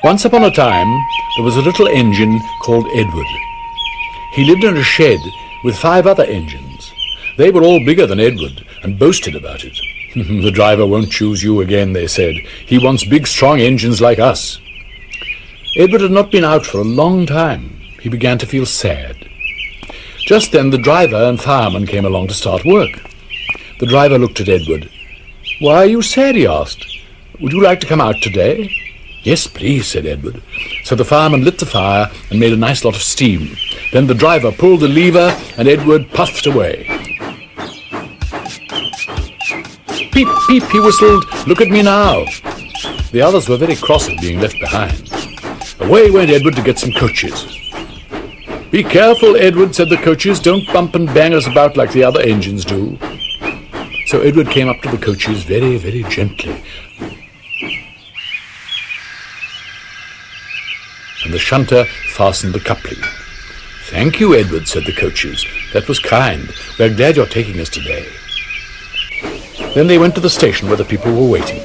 Once upon a time, there was a little engine called Edward. He lived in a shed with 5 other engines. They were all bigger than Edward and boasted about it. The driver won't choose you again, they said. He wants big, strong engines like us. Edward had not been out for a long time. He began to feel sad. Just then the driver and fireman came along to start work. The driver looked at Edward. "Why are you sad?" he asked. "Would you like to come out today?" "Yes, please," said Edward. So the fireman lit the fire and made a nice lot of steam. Then the driver pulled the lever and Edward puffed away. "Peep, peep," he whistled. "Look at me now." The others were very cross at being left behind. Away went Edward to get some coaches. "Be careful, Edward," said the coaches. "Don't bump and bang us about like the other engines do." So Edward came up to the coaches very, very gently. And the shunter fastened the coupling. "Thank you, Edward," said the coaches. "That was kind. We're glad you're taking us today." Then they went to the station where the people were waiting.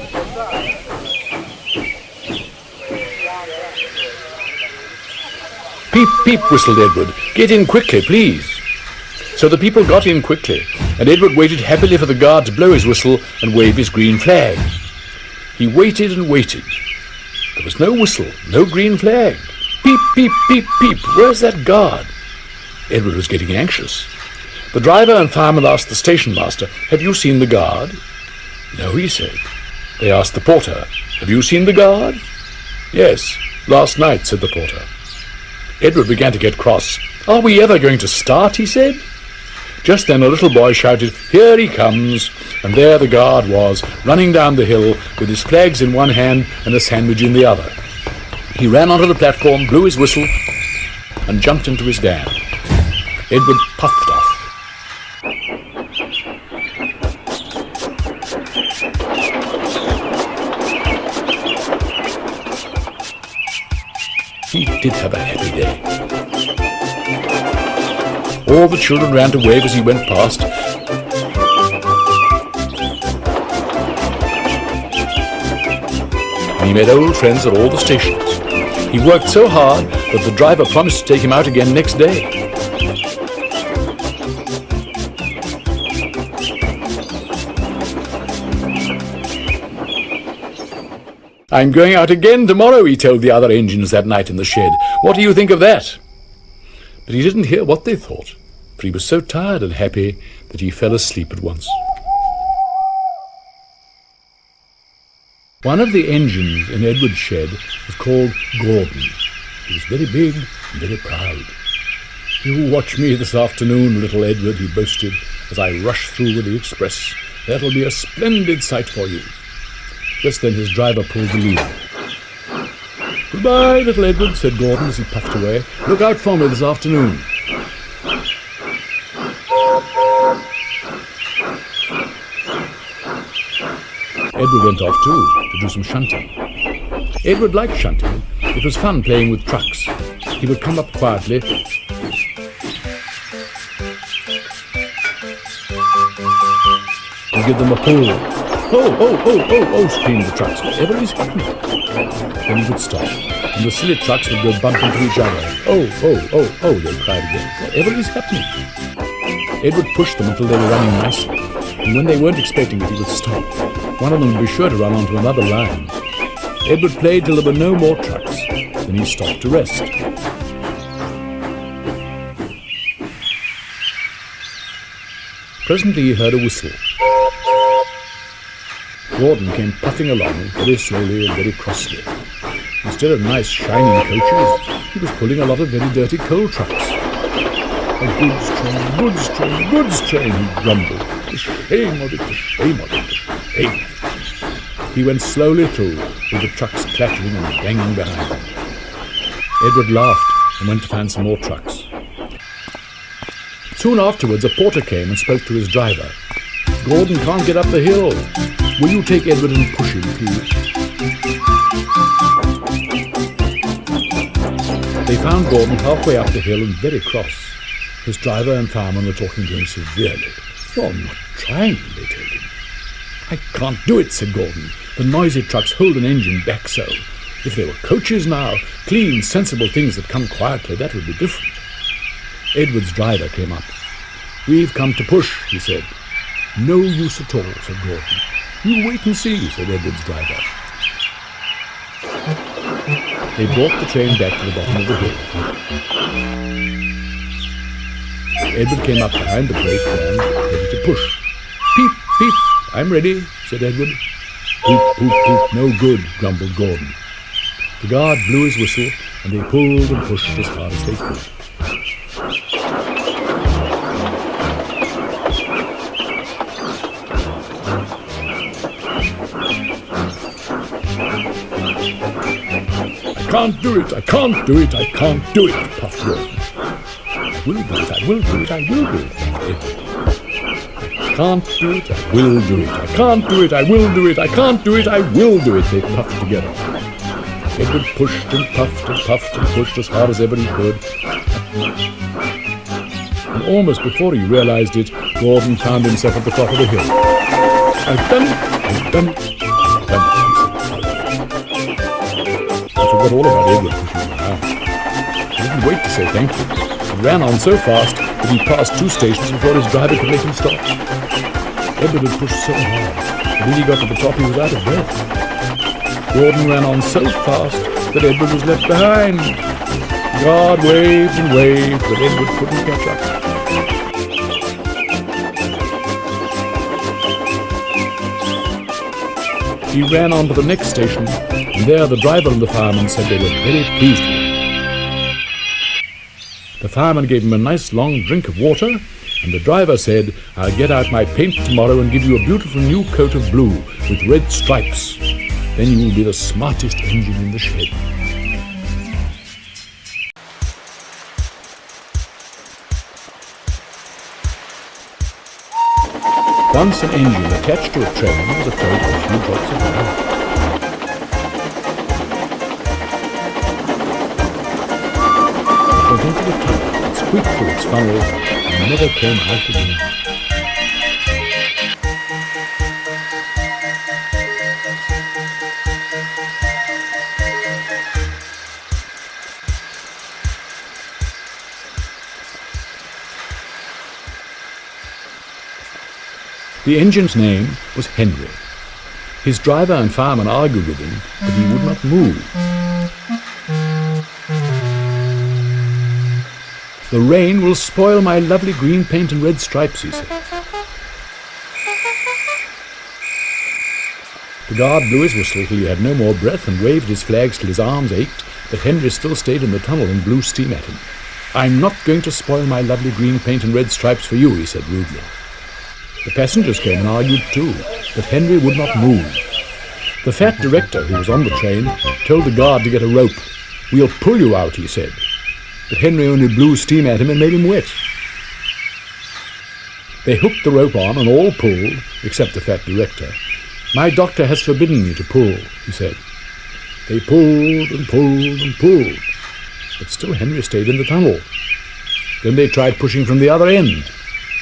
"Peep, peep," whistled Edward. "Get in quickly, please." So the people got in quickly, and Edward waited happily for the guard to blow his whistle and wave his green flag. He waited and waited. There was no whistle, no green flag. Peep, peep, peep, peep. Where's that guard? Edward was getting anxious. The driver and fireman asked the station master, "Have you seen the guard?" "No," he said. They asked the porter, "Have you seen the guard?" "Yes, last night," said the porter. Edward began to get cross. "Are we ever going to start?" he said. Just then a little boy shouted, "Here he comes!" And there the guard was, running down the hill with his flags in one hand and a sandwich in the other. He ran onto the platform, blew his whistle, and jumped into his dam. Edward puffed off. He did have a happy day. All the children ran to wave as he went past. And he made old friends at all the stations. He worked so hard that the driver promised to take him out again next day. "I'm going out again tomorrow," he told the other engines that night in the shed. "What do you think of that?" But he didn't hear what they thought, for he was so tired and happy that he fell asleep at once. One of the engines in Edward's shed was called Gordon. He was very big and very proud. "You watch me this afternoon, little Edward," he boasted, "as I rush through with the express. That'll be a splendid sight for you." Just then his driver pulled the lever. "Goodbye, little Edward," said Gordon as he puffed away. "Look out for me this afternoon." Edward went off too, to do some shunting. Edward liked shunting. It was fun playing with trucks. He would come up quietly and give them a pull. "Oh, oh, oh, oh, oh," screamed the trucks. "Whatever is happening?" Then he would stop, and the silly trucks would go bump into each other. "Oh, oh, oh, oh," they cried again. "Whatever is happening?" Edward pushed them until they were running nicely, and when they weren't expecting it, he would stop. One of them would be sure to run onto another line. Edward played till there were no more trucks. Then he stopped to rest. Presently he heard a whistle. Gordon came puffing along very slowly and very crossly. Instead of nice shining coaches, he was pulling a lot of very dirty coal trucks. "A goods train, goods train, goods train," he grumbled. "The shame of it, the shame of it, the shame of it." He went slowly through, with the trucks clattering and banging behind him. Edward laughed and went to find some more trucks. Soon afterwards a porter came and spoke to his driver. "Gordon can't get up the hill. Will you take Edward and push him, please?" They found Gordon halfway up the hill and very cross. His driver and fireman were talking to him severely. "You're not trying," they told him. "I can't do it," said Gordon. "The noisy trucks hold an engine back so. If there were coaches now, clean, sensible things that come quietly, that would be different. Edward's driver came up. "We've come to push," he said. "No use at all," said Gordon. "You wait and see," said Edward's driver. They brought the train back to the bottom of the hill. Edward came up behind the great van, ready to push. "Peep, peep, I'm ready," said Edward. "Poop, poop, poop, no good," grumbled Gordon. The guard blew his whistle, and they pulled and pushed as hard as they could. "I can't do it, I can't do it, I can't do it," puffed Gordon. "I will do it, I will do it, I will do it," puffed Edward. "I can't do it, I will do it, I can't do it, I will do it, I can't do it, I will do it," they puffed together. Edward pushed and pushed as hard as ever he could. And almost before he realized it, Gordon found himself at the top of the hill. "I've done it, I've done it, I've done it," he said. I forgot all about Edward pushing him around. He didn't wait to say thank you. He ran on so fast that he passed 2 stations before his driver could make him stop. Edward had pushed so hard that when he got to the top he was out of breath. Gordon ran on so fast that Edward was left behind. The guard waved and waved, but Edward couldn't catch up. He ran on to the next station, and there the driver and the fireman said they were very pleased with him. The fireman gave him a nice long drink of water, and the driver said, "I'll get out my paint tomorrow and give you a beautiful new coat of blue with red stripes. Then you will be the smartest engine in the shed." Once an engine attached to a train was afraid of a few drops of water. It went into the tunnel and squeaked through its funnel and never came out again. The engine's name was Henry. His driver and fireman argued with him, but he would not move. "The rain will spoil my lovely green paint and red stripes," he said. The guard blew his whistle till he had no more breath and waved his flags till his arms ached, but Henry still stayed in the tunnel and blew steam at him. "I'm not going to spoil my lovely green paint and red stripes for you," he said rudely. The passengers came and argued too, but Henry would not move. The fat director, who was on the train, told the guard to get a rope. "We'll pull you out," he said. But Henry only blew steam at him and made him wet. They hooked the rope on and all pulled, except the fat director. "My doctor has forbidden me to pull," he said. They pulled and pulled and pulled, but still Henry stayed in the tunnel. Then they tried pushing from the other end.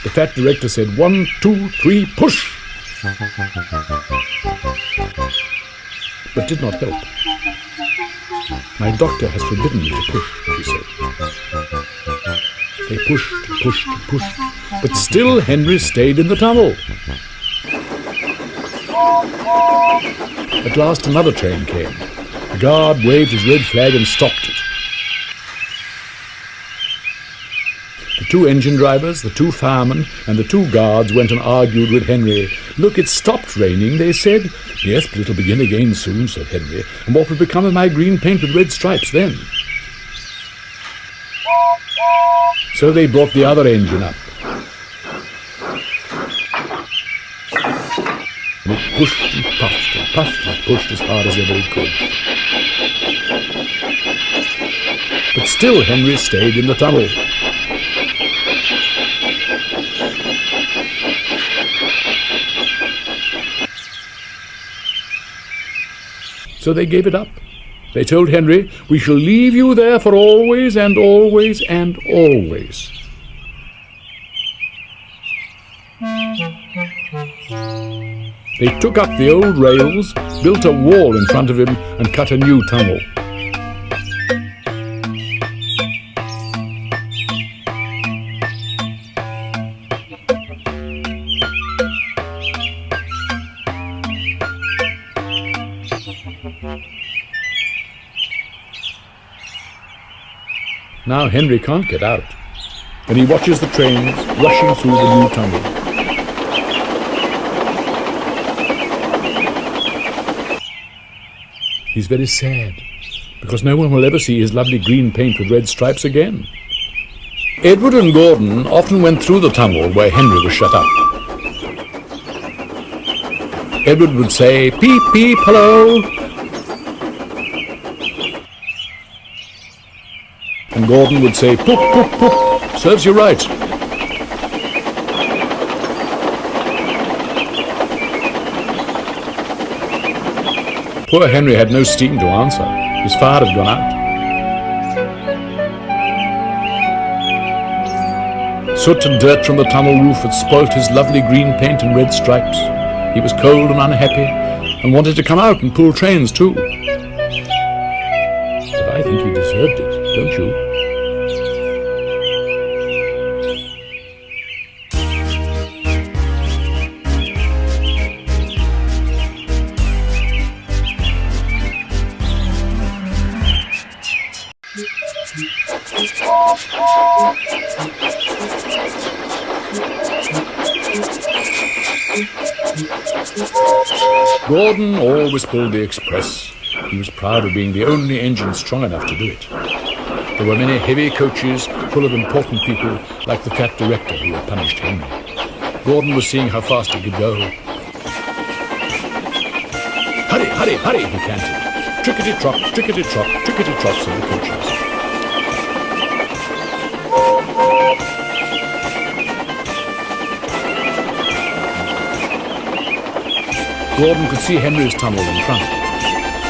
The fat director said, "1, 2, 3, push!" But did not help. "My doctor has forbidden me to push," he said. They pushed, pushed, pushed, but still Henry stayed in the tunnel. At last another train came. The guard waved his red flag and stopped it. The 2 engine drivers, the 2 firemen, and the 2 guards went and argued with Henry. "Look, it stopped raining," they said. "Yes, but it'll begin again soon," said Henry. "And what will become of my green paint with red stripes then?" So they brought the other engine up. And it pushed and puffed and puffed and pushed as hard as ever it could. But still Henry stayed in the tunnel. So they gave it up. They told Henry, "We shall leave you there for always and always and always." They took up the old rails, built a wall in front of him, and cut a new tunnel. Now Henry can't get out, and he watches the trains rushing through the new tunnel. He's very sad, because no one will ever see his lovely green paint with red stripes again. Edward and Gordon often went through the tunnel where Henry was shut up. Edward would say, "Peep, peep, hello," and Gordon would say, "Poop, poop, poop, serves you right." Poor Henry had no steam to answer. His fire had gone out. Soot and dirt from the tunnel roof had spoilt his lovely green paint and red stripes. He was cold and unhappy, and wanted to come out and pull trains too. But I think he deserved it, don't you? Gordon always pulled the express. He was proud of being the only engine strong enough to do it. There were many heavy coaches full of important people, like the fat director who had punished Henry. Gordon was seeing how fast he could go. "Hurry, hurry, hurry," he panted. "Trickety-trot, trickety-trot, trickety-trot," said the coaches. Gordon could see Henry's tunnel in front.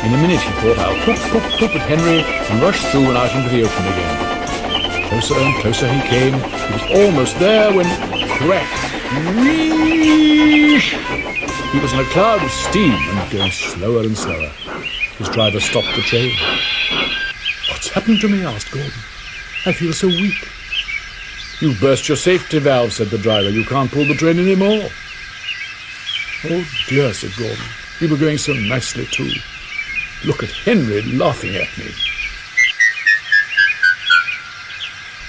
In a minute he thought, "I'll poop, poop, poop at Henry," and rushed through and out into the open again. Closer and closer he came. He was almost there when, crack, wheesh! He was in a cloud of steam and going slower and slower. His driver stopped the train. "What's happened to me?" asked Gordon. "I feel so weak." "You've burst your safety valve," said the driver. "You can't pull the train anymore." "Oh dear," said Gordon. "We were going so nicely too. Look at Henry laughing at me."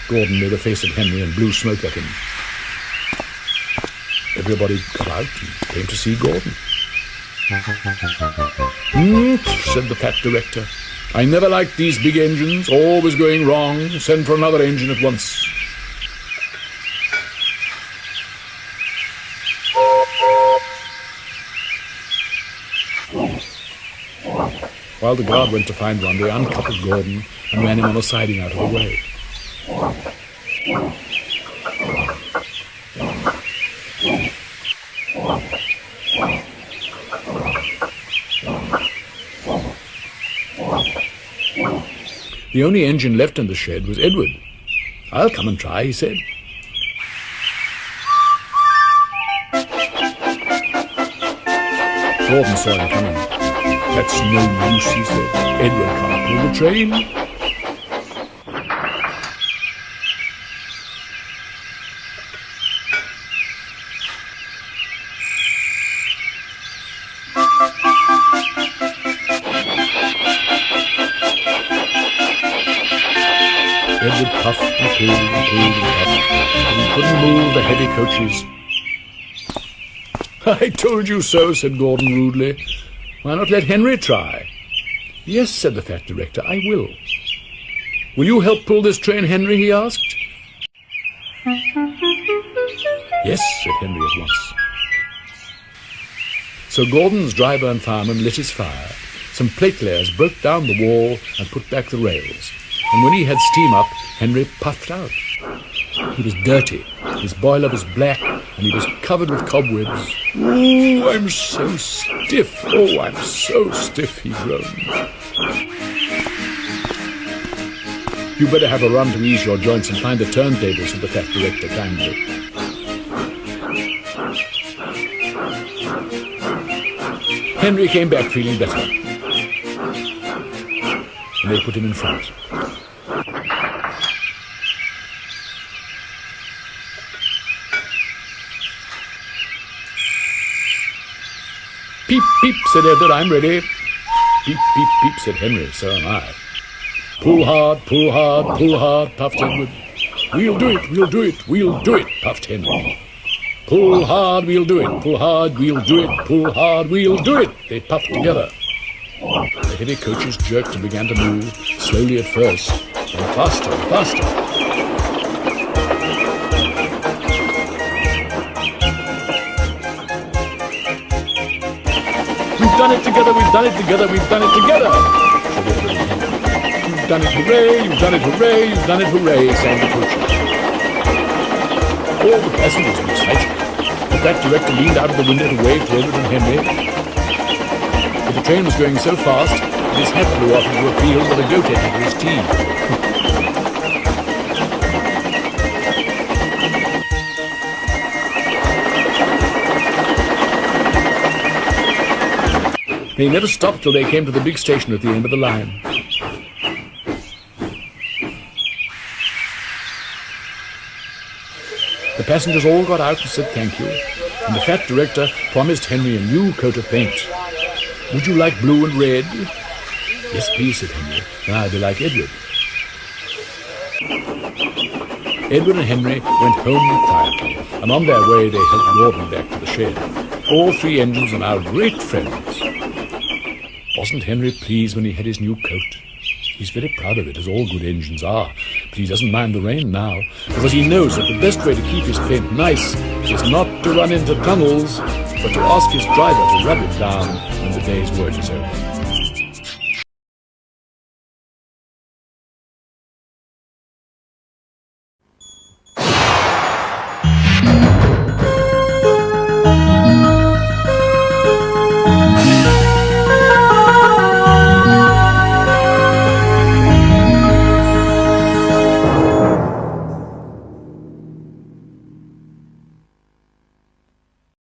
Gordon made a face at Henry and blew smoke at him. Everybody got out and came to see Gordon. Said the fat director. "I never liked these big engines, always going wrong. Send for another engine at once." While the guard went to find one, they uncoupled Gordon and ran him on a siding out of the way. The only engine left in the shed was Edward. "I'll come and try," he said. Gordon saw him coming. "That's no use," he said. "Edward can't pull the train." Edward puffed and pulled and pulled and puffed, but he couldn't move the heavy coaches. "I told you so," said Gordon rudely. "Why not let Henry try?" "Yes," said the fat director, "I will." "Will you help pull this train, Henry?" he asked. "Yes," said Henry at once. So Gordon's driver and fireman lit his fire. Some plate layers broke down the wall and put back the rails. And when he had steam up, Henry puffed out. He was dirty, his boiler was black, and he was covered with cobwebs. "Oh, I'm so stiff, oh, I'm so stiff," he groaned. "You better have a run to ease your joints and find the turntable," said the fat director kindly. Henry came back feeling better. And they put him in front. Peep, peep, said Edward, I'm ready. Peep, peep, peep, said Henry, so am I. Pull hard, pull hard, pull hard, puffed Edward. We'll do it, we'll do it, we'll do it, puffed Henry. Pull hard, we'll do it, pull hard, we'll do it, pull hard, we'll do it, they puffed together. The heavy coaches jerked and began to move, slowly at first, and faster and faster. We've done it together, we've done it together, we've done it together, said Edward and Henry. You've done it, hooray, you've done it, hooray, you've done it, hooray, sang the coaches. All the passengers were excited. The fat director leaned out of the window to wave to Edward and Henry. But the train was going so fast that his hat blew off into a field with a goat head under his teeth. They never stopped till they came to the big station at the end of the line. The passengers all got out and said thank you, and the fat director promised Henry a new coat of paint. Would you like blue and red? Yes, please, said Henry, and I'll be like Edward. Edward and Henry went home quietly, and on their way they helped Gordon back to the shed. All three engines are now great friends. Wasn't Henry pleased when he had his new coat? He's very proud of it, as all good engines are, but he doesn't mind the rain now, because he knows that the best way to keep his paint nice is not to run into tunnels, but to ask his driver to rub it down when the day's work is over.